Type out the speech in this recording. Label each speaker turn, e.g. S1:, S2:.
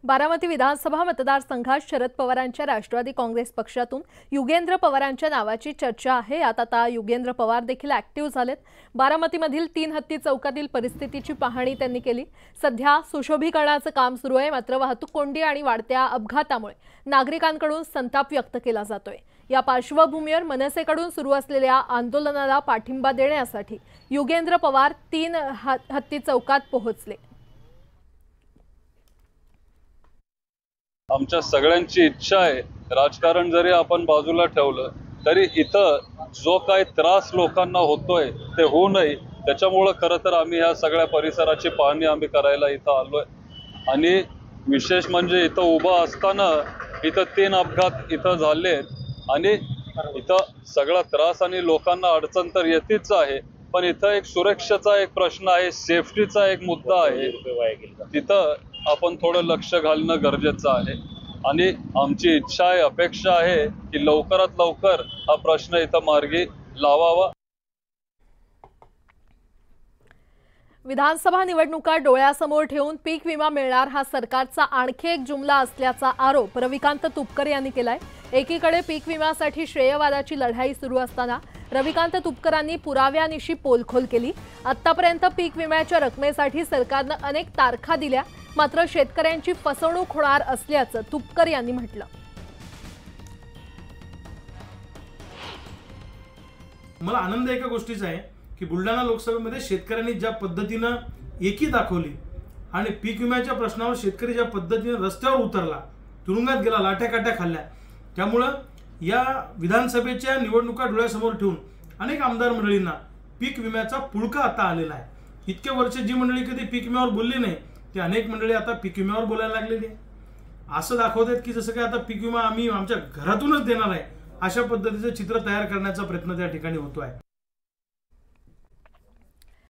S1: बारामती विधानसभा मतदारसंघात शरद पवारांच्या राष्ट्रवादी काँग्रेस पक्षातून युगेंद्र पवारांच्या नावाची चर्चा आहे। यात आता युगेंद्र पवार देखील ऍक्टिव्ह झालेत। बारामतीमधील 3 हत्ती चौकातील परिस्थितीची पाहणी त्यांनी केली। सध्या सुशोभीकरणाचं काम सुरू आहे, मात्र वाहतूक कोंडी आणि वाढत्या अपघातामुळे नागरिकांकडून संताप व्यक्त केला जातोय। या पार्श्वभूमीवर मनसेकडून सुरू असलेल्या आंदोलनाला पाठिंबा देण्यासाठी युगेंद्र पवार 3 हत्ती चौकात पोहोचले।
S2: आमच्या सगळ्यांची इच्छा आहे, राजकारण जरी आपण बाजूला ठेवलं तरी इथं जो काही त्रास लोकांना होतोय ते होऊ नये, त्याच्यामुळे खरं तर आम्ही ह्या सगळ्या परिसराची पाहणी आम्ही करायला इथं आलोय। आणि विशेष म्हणजे इथं उभा असताना इथं 3 अपघात इथं झालेत आणि इथं सगळा त्रास आणि लोकांना अडचण तर येतेच आहे, पण इथं एक सुरक्षेचा एक प्रश्न आहे, सेफ्टीचा एक मुद्दा आहे, तिथं आपण थोडं लक्ष घालणं गरजेचं आहे। आणि आमची इच्छा आहे, अपेक्षा आहे की लवकरात लवकर हा प्रश्न इथं मार्गी लावावा।
S1: विधानसभा निवडणुका डोळ्यासमोर ठेवून पीक विमा मिळणार हा सरकारचा आणखी एक जुमला असल्याचा आरोप रविकांत तुपकर यांनी केलाय। एकीकडे पीक विम्यासाठी श्रेयवादाची लढाई सुरू असताना रविकांत तुपकरांनी पुराव्यानिशी पोलखोल केली। आतापर्यंत पीक विम्याच्या रकमेसाठी सरकारनं अनेक तारखा दिल्या, मात्र शेतकऱ्यांची फसवणूक होणार असल्याचं तुपकर यांनी म्हटलं।
S3: मला आनंद एका गोष्टीचा आहे की बुलढाणा लोकसभेमध्ये शेतकऱ्यांनी ज्या पद्धतीनं एकी दाखवली आणि पीक विम्याच्या प्रश्नावर शेतकरी ज्या पद्धतीने रस्त्यावर उतरला, तुरुंगात गेला, लाठ्याकाठ्या खाल्ल्या, त्यामुळं या विधानसभेच्या निवडणुका डोळ्यासमोर ठेवून अनेक आमदार मंडळींना पीक विम्याचा पुळका आता आलेला आहे। इतके वर्ष जी मंडळी कधी पीक विम्यावर बोलली नाही, ते अनेक मंडळी आता पीक विम्यावर बोलायला लागलेली आहे। असं दाखवतात की जसं काय आता पीक विमा आम्ही आमच्या घरातूनच देणार आहे, अशा पद्धतीचं चित्र तयार करण्याचा प्रयत्न त्या ठिकाणी होतो आहे।